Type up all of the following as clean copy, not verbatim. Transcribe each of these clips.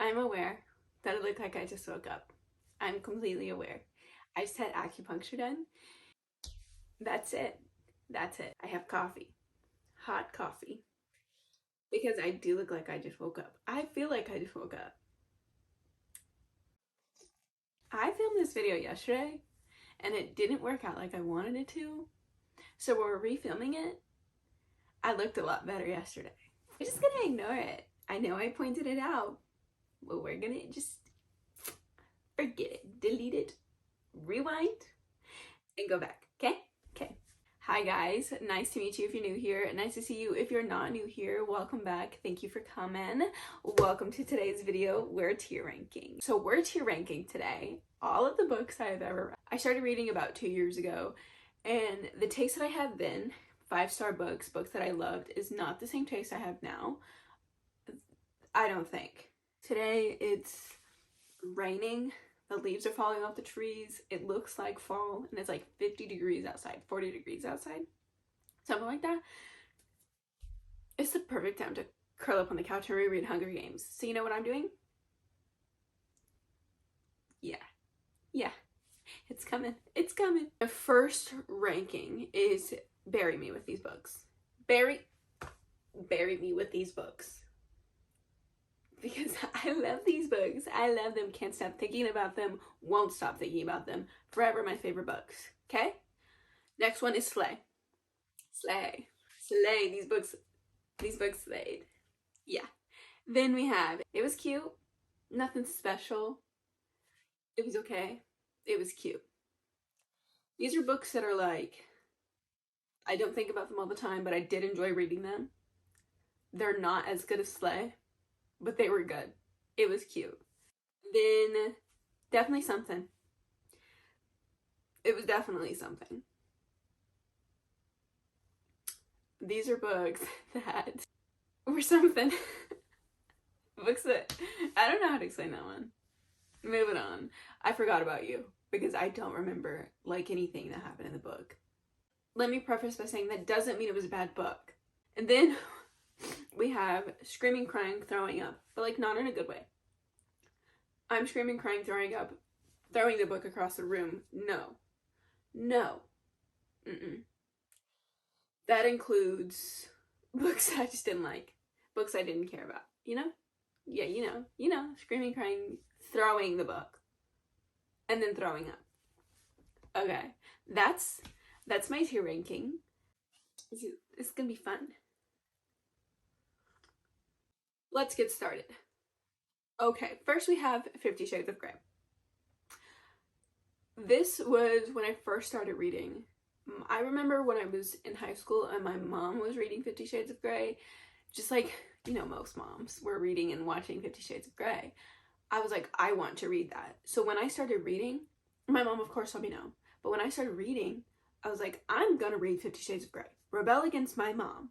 I'm aware that it looked like I just woke up. I'm completely aware. I just had acupuncture done. That's it. That's it. I have coffee. Hot coffee. Because I do look like I just woke up. I feel like I just woke up. I filmed this video yesterday and it didn't work out like I wanted it to. So we're refilming it. I looked a lot better yesterday. We're just gonna ignore it. I know I pointed it out, but we're gonna just forget it, delete it, rewind, and go back, okay? Okay. Hi guys, nice to meet you if you're new here. Nice to see you if you're not new here. Welcome back. Thank you for coming. Welcome to today's video. We're tier ranking. So we're tier ranking today all of the books I've ever read. I started reading about 2 years ago, and the taste that I had then, 5-star books that I loved, is not the same taste I have now. I don't think. Today it's raining. The leaves are falling off the trees. It looks like fall, and it's like 50 degrees outside, 40 degrees outside, something like that. It's the perfect time to curl up on the couch and reread Hunger Games. So you know what I'm doing? Yeah, it's coming. It's coming. The first ranking is bury me with these books. Bury me with these books. Because I love these books. I love them. Can't stop thinking about them. Won't stop thinking about them. Forever my favorite books. Okay? Next one is Slay. Slay. Slay. These books slayed. Yeah. Then we have It Was Cute. Nothing special. It was okay. It was cute. These are books that are like, I don't think about them all the time, but I did enjoy reading them. They're not as good as Slay, but they were good. It was cute. Then Definitely Something. It was definitely something. These are books that were something. Books that, I don't know how to explain that one. Moving on. I Forgot About You, because I don't remember like anything that happened in the book. Let me preface by saying that doesn't mean it was a bad book. And then we have Screaming, Crying, Throwing Up, but like not in a good way. I'm screaming, crying, throwing up, throwing the book across the room. No. That includes books I just didn't like, books I didn't care about, you know? Yeah, you know, screaming, crying, throwing the book, and then throwing up. Okay, that's my tier ranking. It's gonna be fun. Let's get started. Okay, first we have 50 Shades of Grey. This was when I first started reading. I remember when I was in high school and my mom was reading 50 Shades of Grey, just like, you know, most moms were reading and watching 50 Shades of Grey. I was like, I want to read that. So when I started reading, my mom of course let me know, but when I started reading, I was like, I'm gonna read 50 Shades of Grey. Rebel against my mom.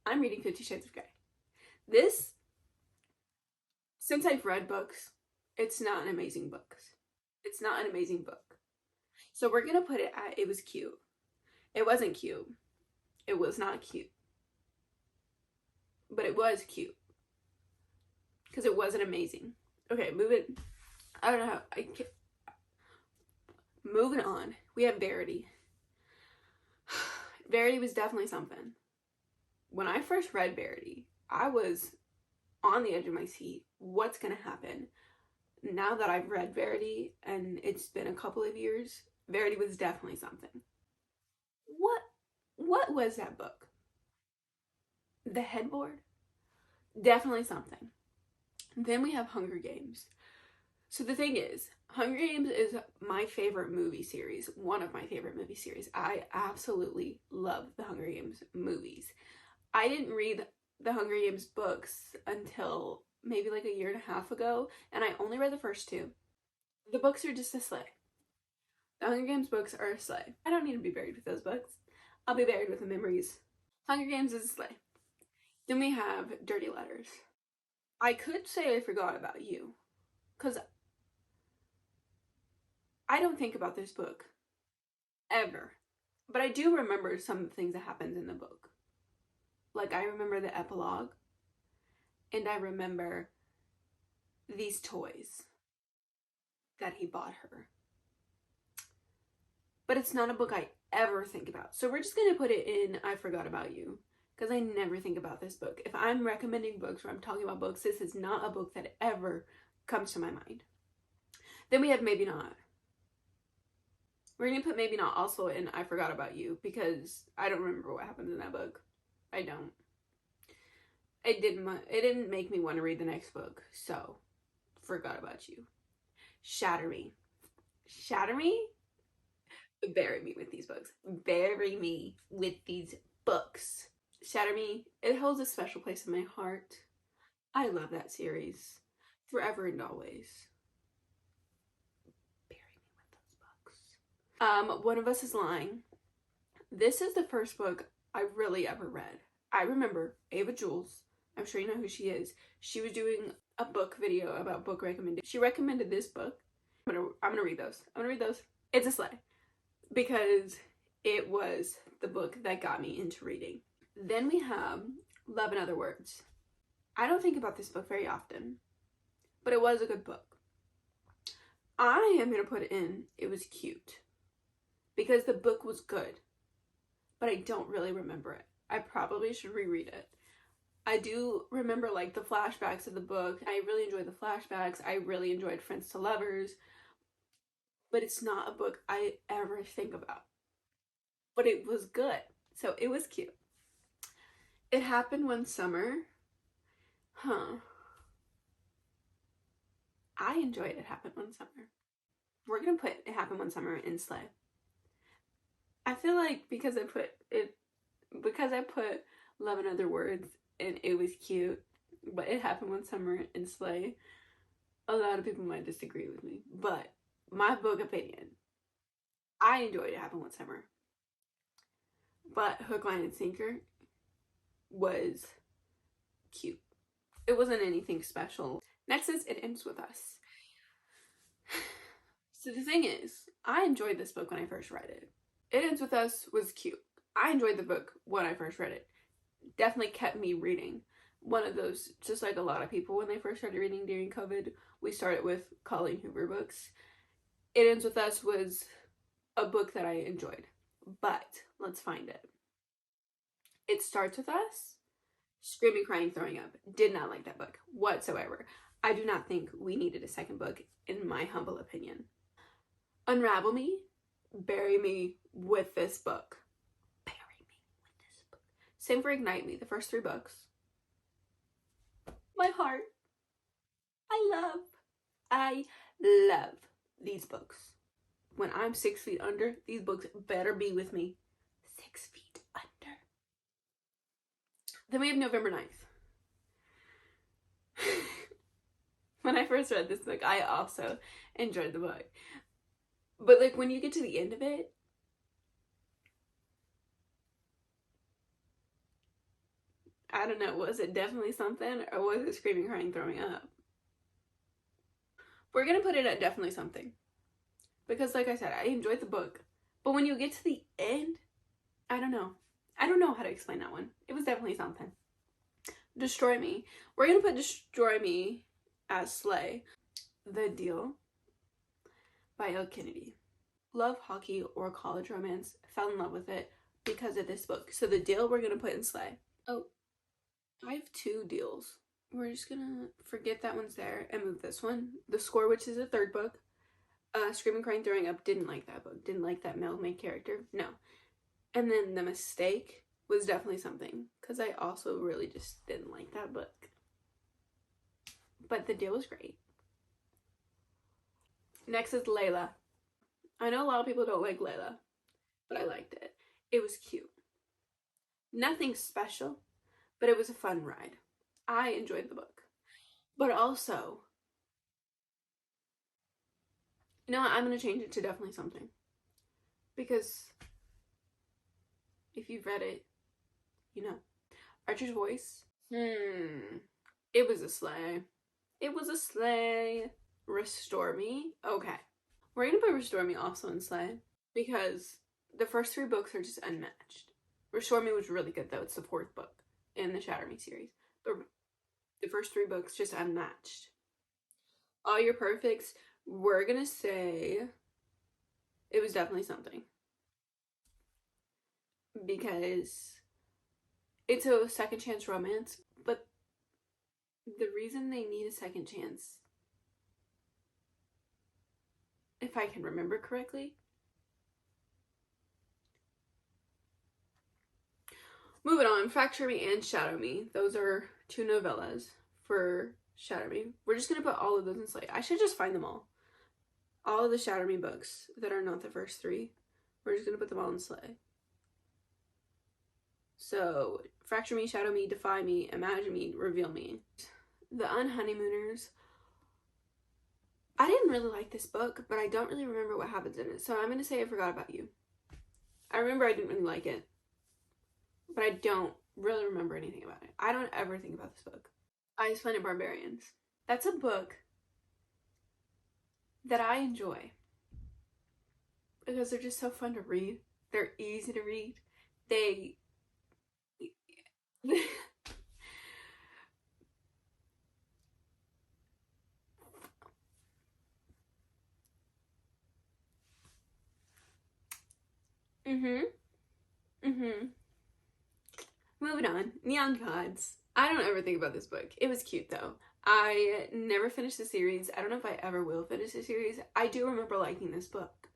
I'm reading 50 Shades of Grey. This, since I've read books, it's not an amazing book. It's not an amazing book. So we're gonna put it at, it was cute. It wasn't cute. It was not cute. But it was cute. Because it wasn't amazing. Okay, moving. I don't know how. I can't. Moving on. We have Verity. Verity was definitely something. When I first read Verity, I was on the edge of my seat. What's gonna happen? Now that I've read Verity and it's been a couple of years, Verity was definitely something. What was that book? The headboard? Definitely something. Then we have Hunger Games. So the thing is, Hunger Games is my favorite movie series, one of my favorite movie series. I absolutely love the Hunger Games movies. I didn't read the Hunger Games books until maybe like a year and a half ago, and I only read the first 2. The books are just a slay. The Hunger Games books are a slay. I don't need to be buried with those books. I'll be buried with the memories. Hunger Games is a slay. Then we have Dirty Letters. I could say I Forgot About You, because I don't think about this book ever, but I do remember some of the things that happens in the book. Like, I remember the epilogue, and I remember these toys that he bought her. But it's not a book I ever think about. So we're just going to put it in I Forgot About You, because I never think about this book. If I'm recommending books or I'm talking about books, this is not a book that ever comes to my mind. Then we have Maybe Not. We're going to put Maybe Not also in I Forgot About You, because I don't remember what happens in that book. I don't. It didn't make me want to read the next book, so Forgot About You. Shatter Me. Shatter Me? Bury me with these books. Bury me with these books. Shatter Me, it holds a special place in my heart. I love that series. Forever and always. Bury me with those books. One of Us is Lying. This is the first book I really ever read. I remember Ava Jules. I'm sure you know who she is. She was doing a book video about book recommendation. She recommended this book. I'm gonna read those. It's a sleigh, because it was the book that got me into reading. Then we have Love and Other Words. I don't think about this book very often, but it was a good book. I am gonna put in it was cute, because the book was good, but I don't really remember it. I probably should reread it. I do remember like the flashbacks of the book. I really enjoyed the flashbacks. I really enjoyed Friends to Lovers, but it's not a book I ever think about. But it was good, so it was cute. It Happened One Summer. I enjoyed It Happened One Summer. We're gonna put It Happened One Summer in sleigh. I feel like because I put Love and Other Words and it was cute, but It Happened One Summer in sleigh, a lot of people might disagree with me, but my book opinion, I enjoyed It Happened One Summer. But Hook, Line, and Sinker was cute. It wasn't anything special. Next is It Ends With Us. So the thing is, I enjoyed this book when I first read it. It Ends With Us was cute. I enjoyed the book when I first read it. Definitely kept me reading. One of those, just like a lot of people when they first started reading during COVID, we started with Colleen Hoover books. It Ends With Us was a book that I enjoyed, but let's find it. It Starts With Us. Screaming, crying, throwing up. Did not like that book whatsoever. I do not think we needed a second book, in my humble opinion. Unravel Me. Bury me with this book. Bury me with this book. Same for Ignite Me, the first 3 books. My heart. I love these books. When I'm 6 feet under, these books better be with me. 6 feet under. Then we have November 9th. When I first read this book, I also enjoyed the book. But like when you get to the end of it, I don't know, was it definitely something or was it screaming, crying, throwing up? We're gonna put it at definitely something. Because like I said, I enjoyed the book. But when you get to the end, I don't know. I don't know how to explain that one. It was definitely something. Destroy Me. We're gonna put Destroy Me as sleigh. The Deal by Elle Kennedy. Love hockey or college romance. Fell in love with it because of this book. So The Deal we're gonna put in sleigh. Oh, I have 2 deals. We're just gonna forget that one's there and move this one. The Score, which is a 3rd book. Screaming, Crying, Throwing Up. Didn't like that book. Didn't like that male main character. No. And then The Mistake was definitely something, because I also really just didn't like that book. But The Deal was great. Next is Layla. I know a lot of people don't like Layla, but I liked it. It was cute. Nothing special, but it was a fun ride. I enjoyed the book. But also, you know what? I'm going to change it to definitely something. Because if you've read it, you know. Archer's Voice. It was a sleigh. It was a sleigh. Restore Me. Okay. We're going to put Restore Me also in sleigh, because the first 3 books are just unmatched. Restore Me was really good though. It's the 4th book in the Shatter Me series. But the first 3 books just unmatched. All Your Perfects, we're gonna say it was definitely something. Because it's a second chance romance, but the reason they need a second chance, if I can remember correctly. Moving on, Fracture Me and Shadow Me. Those are two novellas for Shadow Me. We're just gonna put all of those in Slay. I should just find them all. All of the Shadow Me books that are not the first three, we're just gonna put them all in Slay. So, Fracture Me, Shadow Me, Defy Me, Imagine Me, Reveal Me. The Unhoneymooners. I didn't really like this book, but I don't really remember what happens in it. So I'm gonna say I Forgot About You. I remember I didn't really like it, but I don't really remember anything about it. I don't ever think about this book. Ice Planet Barbarians. That's a book that I enjoy because they're just so fun to read. They're easy to read. They mhm. Mhm. Moving on. Neon Gods. I don't ever think about this book. It was cute though. I never finished the series. I don't know if I ever will finish the series. I do remember liking this book,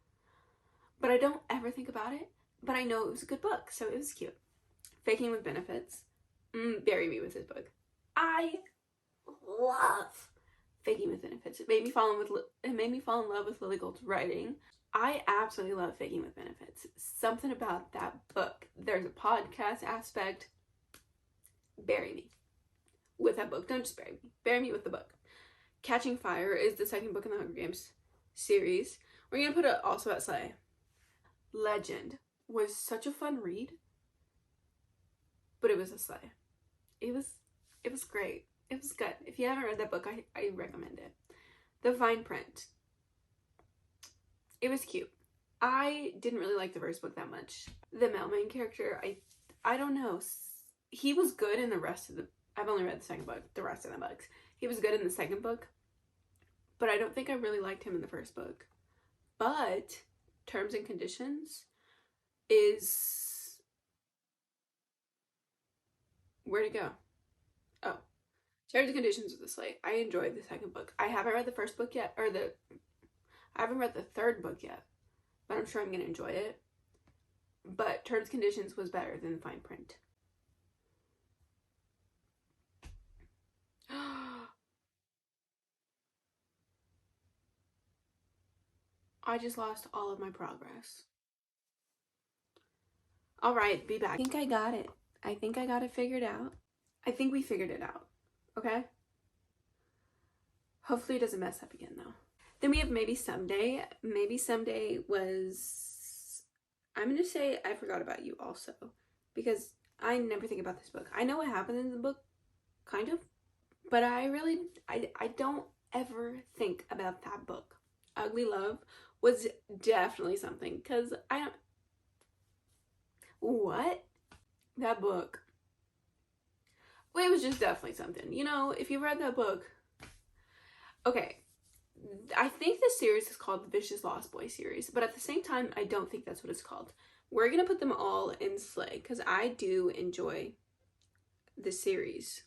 but I don't ever think about it. But I know it was a good book, so it was cute. Faking with Benefits. Bury me with this book. I love Faking with Benefits. It made me fall in love with Lily Gold's writing. I absolutely love Faking with Benefits. Something about that book. There's a podcast aspect. Bury me with that book. Don't just bury me. Bury me with the book. Catching Fire is the second book in the Hunger Games series. We're gonna put it also at Slay. Legend was such a fun read, but it was a Slay. It was great. It was good. If you haven't read that book, I recommend it. The Fine Print. It was cute. I didn't really like the first book that much. The mailman character, I don't know. He was good in the rest of the... I've only read the second book, the rest of the books. He was good in the second book, but I don't think I really liked him in the first book. But Terms and Conditions is... Where'd it go? Oh. Terms and Conditions of the Slate. I enjoyed the second book. I haven't read the first book yet, I haven't read the third book yet, but I'm sure I'm going to enjoy it. But Terms and Conditions was better than Fine Print. I just lost all of my progress. Alright, be back. I think I got it. I think I got it figured out. I think we figured it out. Okay? Hopefully it doesn't mess up again though. Then we have Maybe Someday. Maybe Someday was... I'm going to say I Forgot About You also. Because I never think about this book. I know what happened in the book, kind of. But I don't ever think about that book. Ugly Love was definitely something. Because I don't... What? That book. Well, it was just definitely something. You know, if you read that book... Okay. I think this series is called the Vicious Lost Boy series, but at the same time, I don't think that's what it's called. We're going to put them all in Slay, because I do enjoy the series.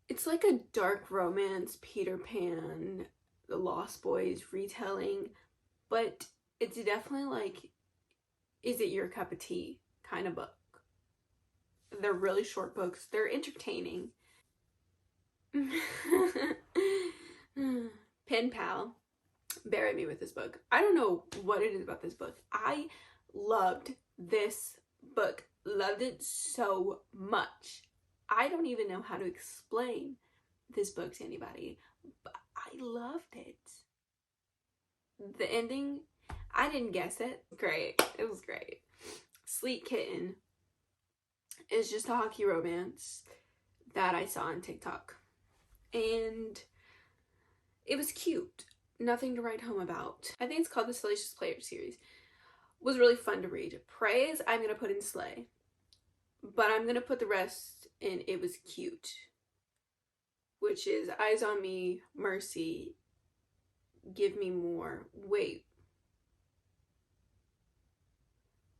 It's like a dark romance, Peter Pan, the Lost Boys retelling, but it's definitely like, is it your cup of tea kind of book. They're really short books. They're entertaining. Pen Pal. Bury me with this book. I don't know what it is about this book. I loved this book. Loved it so much. I don't even know how to explain this book to anybody, but I loved it. The ending, I didn't guess it. Great. It was great. Sleek Kitten is just a hockey romance that I saw on TikTok. And it was cute. Nothing to write home about. I think it's called the Salacious Player series. Was really fun to read. Praise, I'm going to put in Slay. But I'm going to put the rest in It Was Cute. Which is Eyes on Me, Mercy, Give me more. Wait.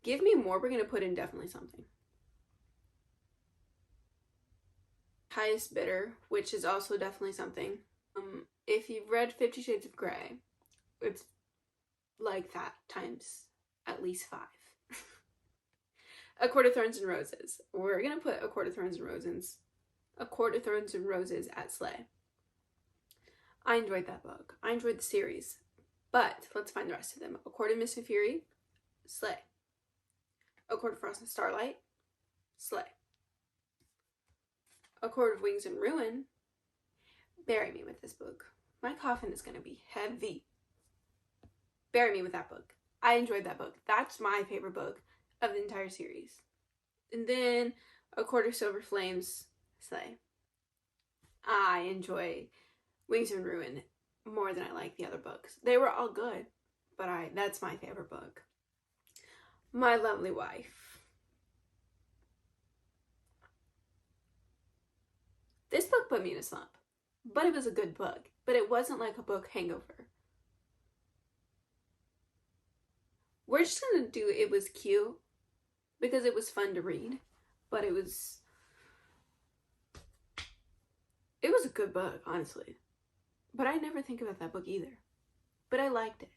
Give me more. We're going to put in definitely something. Highest bidder, which is also definitely something. If you've read 50 Shades of Grey, it's like that times at least 5. A Court of Thorns and Roses. We're going to put A Court of Thorns and Roses. A Court of Thorns and Roses at Slay. I enjoyed that book. I enjoyed the series. But let's find the rest of them. A Court of Mist and Fury. Slay. A Court of Frost and Starlight. Slay. A Court of Wings and Ruin. Bury me with this book. My coffin is going to be heavy. Bury me with that book. I enjoyed that book. That's my favorite book of the entire series. And then A Court of Silver Flames. Slay. I enjoy Wings and Ruin more than I like the other books. They were all good, but that's my favorite book. My Lovely Wife. This book put me in a slump, but it was a good book. But it wasn't like a book hangover. We're just gonna do It Was Cute because it was fun to read, but it was a good book, honestly. But I never think about that book either. But I liked it.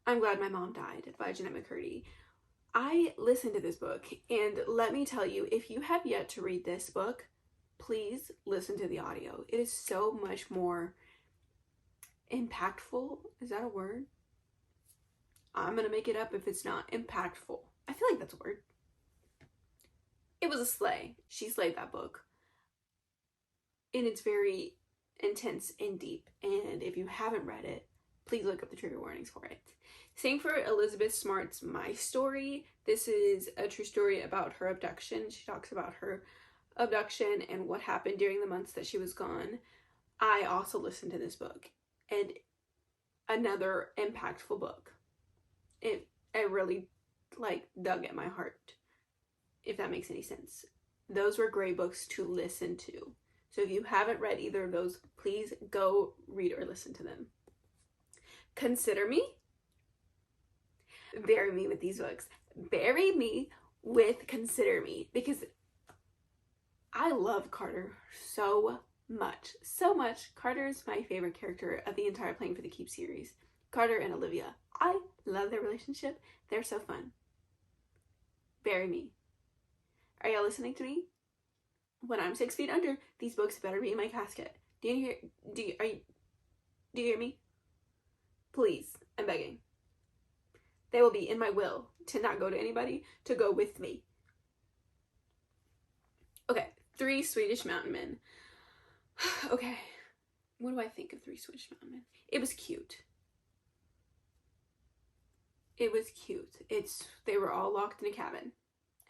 I'm Glad My Mom Died by Jeanette McCurdy. I listened to this book, and let me tell you, if you have yet to read this book, please listen to the audio. It is so much more impactful. Is that a word? I'm gonna make it up if it's not. Impactful. I feel like that's a word. It was a slay. She slayed that book. And it's very intense and deep. And if you haven't read it, please look up the trigger warnings for it. Same for Elizabeth Smart's My Story. This is a true story about her abduction. She talks about her abduction and what happened during the months that she was gone. I also listened to this book, and another impactful book. It really dug at my heart, if that makes any sense. Those were great books to listen to. So if you haven't read either of those, please go read or listen to them. Consider Me. Bury me with these books. Bury me with Consider Me, because I love Carter so much. So much. Carter is my favorite character of the entire Playing for the Keep series. Carter and Olivia. I love their relationship. They're so fun. Bury me. Are y'all listening to me? When I'm 6 feet under, these books better be in my casket. Do you hear me? Please, I'm begging. They will be in my will to not go to anybody, to go with me. Okay, 3 Swedish Mountain Men. Okay, what do I think of 3 Swedish Mountain Men? It was cute. It was cute. They were all locked in a cabin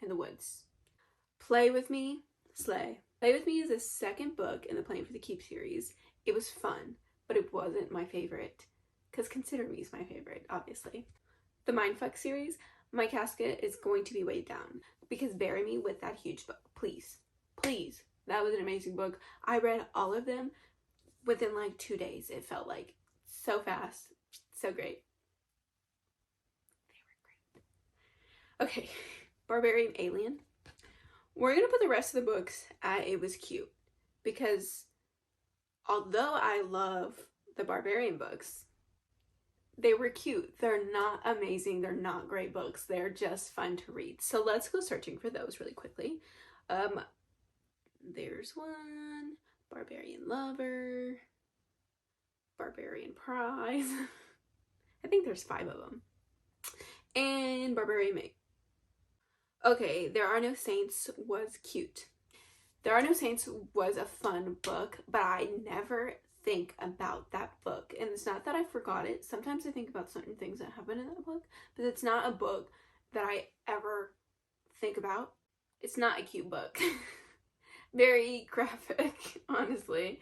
in the woods. Play With Me. Slay. Play With Me is the second book in the Playing for the Keep series. It was fun, but it wasn't my favorite, because Consider Me is my favorite, obviously. The Mindfuck series, my casket is going to be weighed down, because bury me with that huge book. Please. Please. That was an amazing book. I read all of them within 2 days, it felt like. So fast. So great. They were great. Okay. Barbarian Alien. We're going to put the rest of the books at It Was Cute, because although I love the Barbarian books, they were cute. They're not amazing. They're not great books. They're just fun to read. So let's go searching for those really quickly. There's one. Barbarian Lover. Barbarian Prize. I think there's 5 of them. And Barbarian Mate. Okay, There Are No Saints was cute. There Are No Saints was a fun book, but I never think about that book. And it's not that I forgot it. Sometimes I think about certain things that happen in that book, but it's not a book that I ever think about. It's not a cute book. Very graphic, honestly.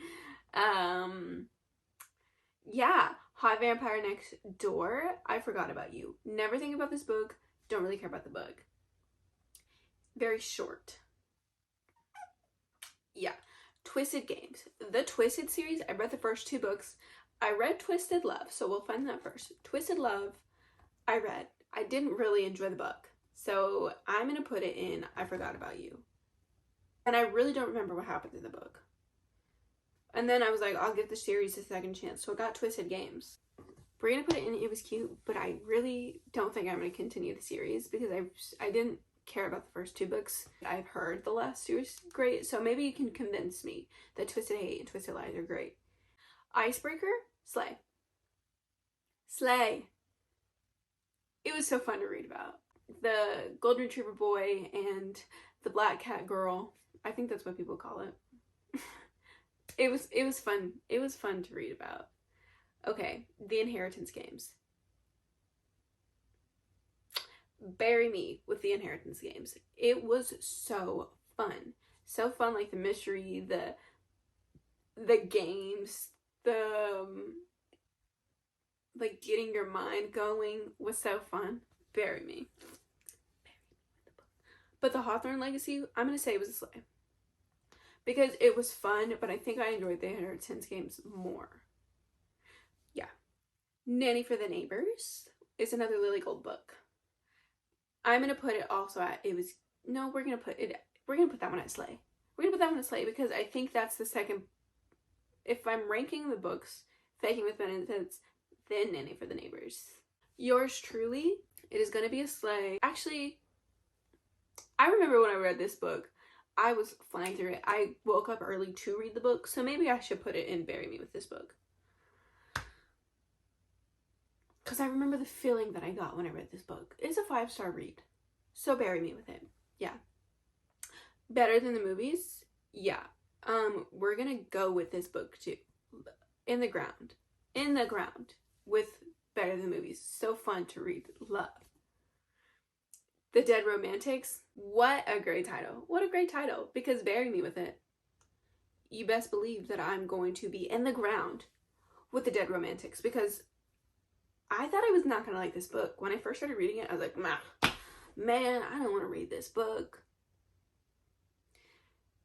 Yeah, Hot Vampire Next Door. I Forgot About You. Never think about this book. Don't really care about the book. Very short. Yeah. Twisted Games. The Twisted series, I read the first 2 books. I read Twisted Love, so we'll find that first. Twisted Love, I read. I didn't really enjoy the book, so I'm going to put it in I Forgot About You. And I really don't remember what happened in the book. And then I was like, I'll give the series a second chance, so I got Twisted Games. We're going to put it in It Was Cute, but I really don't think I'm going to continue the series because I didn't care about the first 2 books. I've heard the last 2 is great, so maybe you can convince me that Twisted Hate and Twisted Lies are great. Icebreaker, slay. Slay. It was so fun to read about. The golden retriever boy and the black cat girl. I think that's what people call it. It was fun. It was fun to read about. Okay, the Inheritance Games. Bury me with the Inheritance Games. It was so fun. So fun, like the mystery, the games, the like getting your mind going was so fun. Bury me. But the Hawthorne Legacy, I'm going to say it was a slay. Because it was fun, but I think I enjoyed the Inheritance Games more. Yeah. Nanny for the Neighbors is another Lily Gold book. I'm going to put it also at, we're going to put that one at slay. We're going to put that one at slay because I think that's the second, if I'm ranking the books, Faking with Benefits, then Nanny for the Neighbors. Yours truly, it is going to be a slay. Actually, I remember when I read this book, I was flying through it. I woke up early to read the book, so maybe I should put it in Bury Me with this book. Because I remember the feeling that I got when I read this book. It's a 5-star read, so bury me with it. Yeah. Better than the movies? Yeah. We're gonna go with this book too. In the ground with Better Than the Movies. So fun to read. Love. The Dead Romantics. What a great title. What a great title. Because bury me with it. You best believe that I'm going to be in the ground with the Dead Romantics because I thought I was not going to like this book. When I first started reading it, I was like, man, I don't want to read this book.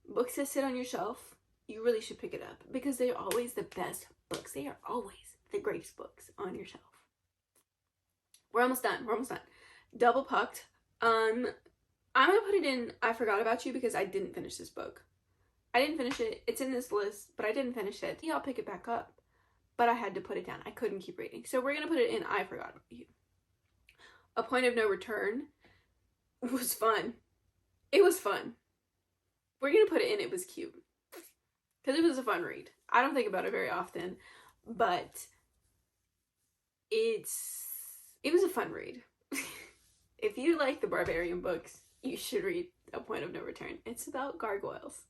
Books that sit on your shelf, you really should pick it up because they're always the best books. They are always the greatest books on your shelf. We're almost done. Double Pucked. I'm going to put it in I Forgot About You because I didn't finish this book. I didn't finish it. It's in this list, but I didn't finish it. Yeah, I'll pick it back up. But I had to put it down. I couldn't keep reading. So we're going to put it in I Forgot About You. A Point of No Return was fun. It was fun. We're going to put it in It Was Cute. Because it was a fun read. I don't think about it very often. But it was a fun read. If you like the barbarian books, you should read A Point of No Return. It's about gargoyles.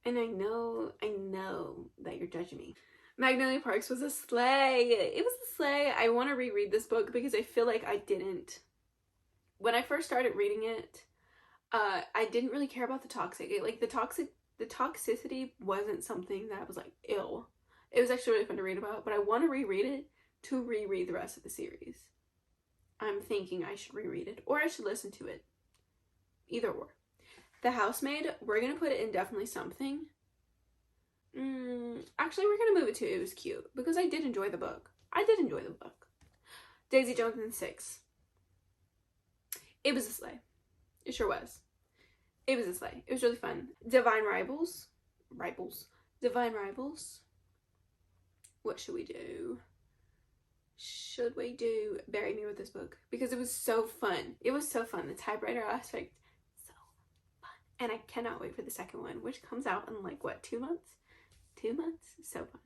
And I know that you're judging me. Magnolia Parks was a slay. It was a slay. I want to reread this book because I feel like I didn't. When I first started reading it, I didn't really care about the toxic. The toxicity wasn't something that I was like, ill. It was actually really fun to read about, but I want to reread it to reread the rest of the series. I'm thinking I should reread it, or I should listen to it. Either or. The Housemaid, we're going to put it in Definitely Something. Actually, we're going to move it to It Was Cute, because I did enjoy the book. Daisy Jones and the Six. It was a slay. It sure was. It was a slay. It was really fun. Divine Rivals. Divine Rivals. What should we do? Should we do Bury Me with this book? Because it was so fun. It was so fun. The typewriter aspect, so fun. And I cannot wait for the second one, which comes out in like, what, 2 months? 2 months? So fun.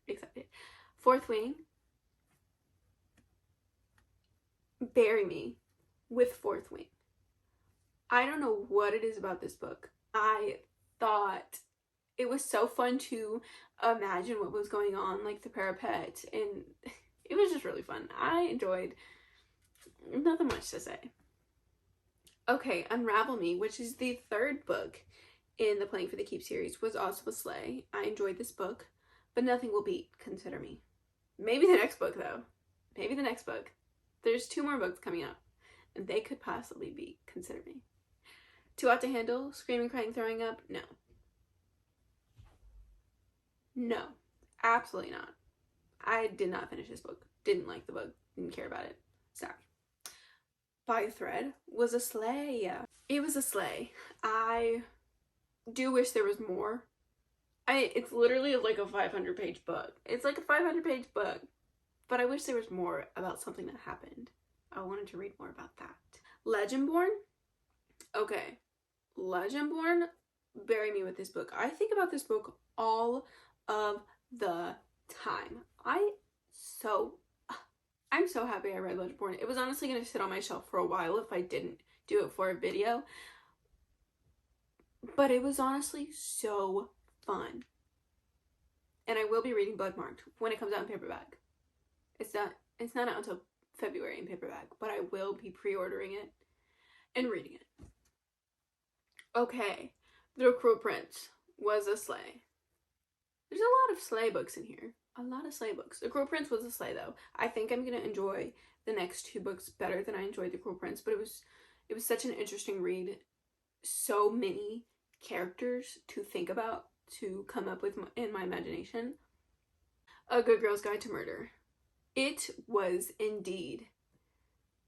Excited. Fourth Wing. Bury Me with Fourth Wing. I don't know what it is about this book. I thought it was so fun to imagine what was going on, like the parapet, and it was just really fun. I enjoyed. Nothing much to say. Okay, Unravel Me, which is the third book in the Playing for the Keep series, was also a slay. I enjoyed this book, but nothing will beat Consider Me. Maybe the next book, though. Maybe the next book. There's 2 more books coming up, and they could possibly beat Consider Me. Too Hot to Handle, Screaming, Crying, Throwing Up, no. No. Absolutely not. I did not finish this book. Didn't like the book. Didn't care about it. Sorry. By Thread was a sleigh. It was a sleigh. I do wish there was more. It's literally like a 500-page book. It's like a 500-page book. But I wish there was more about something that happened. I wanted to read more about that. Legendborn? Okay. Legendborn, bury me with this book. I think about this book all of the time. I'm so happy I read Legendborn. It was honestly going to sit on my shelf for a while if I didn't do it for a video. But it was honestly so fun. And I will be reading Bloodmarked when it comes out in paperback. It's not out until February in paperback, but I will be pre-ordering it and reading it. Okay, The Cruel Prince was a sleigh. There's a lot of sleigh books in here. A lot of sleigh books. The Cruel Prince was a sleigh though. I think I'm gonna enjoy the next two books better than I enjoyed The Cruel Prince, but it was such an interesting read. So many characters to think about, to come up with in my imagination. A Good Girl's Guide to Murder. It was indeed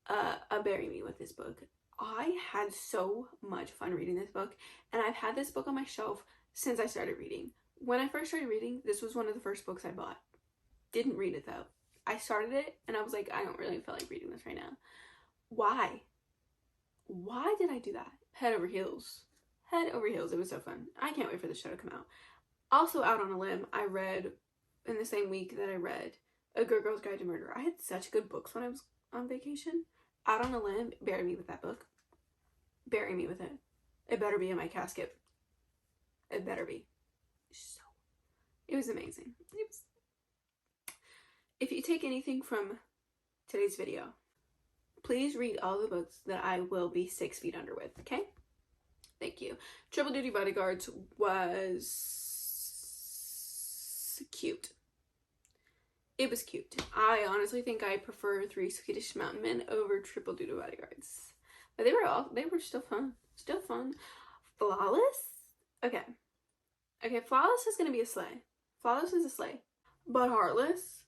a bury me with this book. I had so much fun reading this book, and I've had this book on my shelf since I started reading. When I first started reading, this was one of the first books I bought. Didn't read it though. I started it and I was like, I don't really feel like reading this right now. Why? Why did I do that? Head over heels. Head over heels. It was so fun. I can't wait for the show to come out. Also out on a limb, I read in the same week that I read A Good Girl's Guide to Murder. I had such good books when I was on vacation. Out on a limb, bury me with that book. Bury me with it. It better be in my casket. It better be. It was amazing. If you take anything from today's video, please read all the books that I will be 6 feet under with, okay? Thank you. Triple Duty Bodyguards was cute. It was cute. I honestly think I prefer Three Swedish Mountain Men over Triple Duty Bodyguards. But they were still fun. Still fun. Flawless? Okay, Flawless is gonna be a sleigh. Flawless is a sleigh. But Heartless,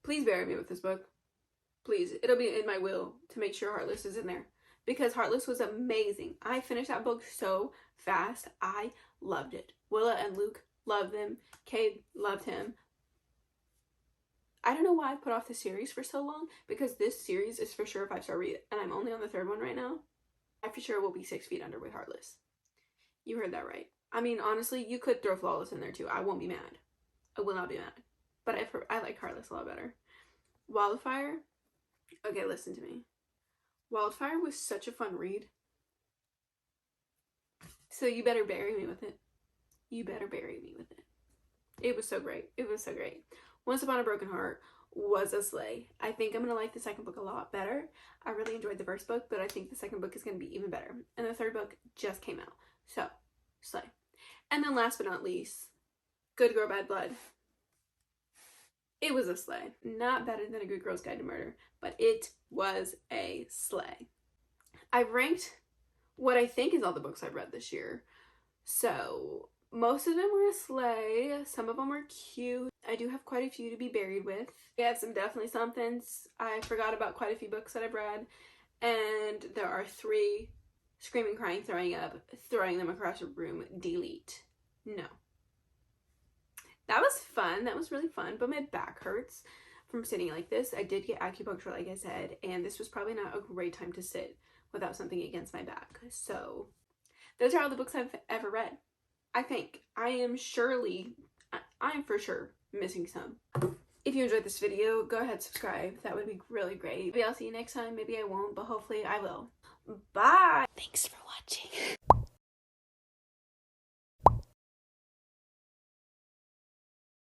please bury me with this book. Please. It'll be in my will to make sure Heartless is in there. Because Heartless was amazing. I finished that book so fast. I loved it. Willa and Luke loved them. Cade loved him. I don't know why I put off the series for so long, because this series is for sure a 5-star read, and I'm only on the 3rd one right now. I for sure will be 6 feet under with Heartless. You heard that right. I mean, honestly, you could throw Flawless in there too. I won't be mad. I will not be mad. But I like Heartless a lot better. Wildfire. Okay, listen to me. Wildfire was such a fun read. So you better bury me with it. You better bury me with it. It was so great. It was so great. Once Upon a Broken Heart was a sleigh. I think I'm going to like the second book a lot better. I really enjoyed the first book, but I think the second book is going to be even better. And the third book just came out. So, sleigh. And then last but not least, Good Girl, Bad Blood. It was a sleigh. Not better than A Good Girl's Guide to Murder, but it was a sleigh. I've ranked what I think is all the books I've read this year. So, most of them were a sleigh. Some of them were cute. I do have quite a few to be buried with. I have some definitely somethings. I forgot about quite a few books that I've read. And there are 3 screaming, crying, throwing up, throwing them across a room, delete. No. That was fun. That was really fun, but my back hurts from sitting like this. I did get acupuncture, like I said, and this was probably not a great time to sit without something against my back. So those are all the books I've ever read. I think. I'm for sure missing some. If you enjoyed this video, go ahead, subscribe. That would be really great. Maybe I'll see you next time. Maybe I won't, but hopefully I will. Bye! Thanks for watching.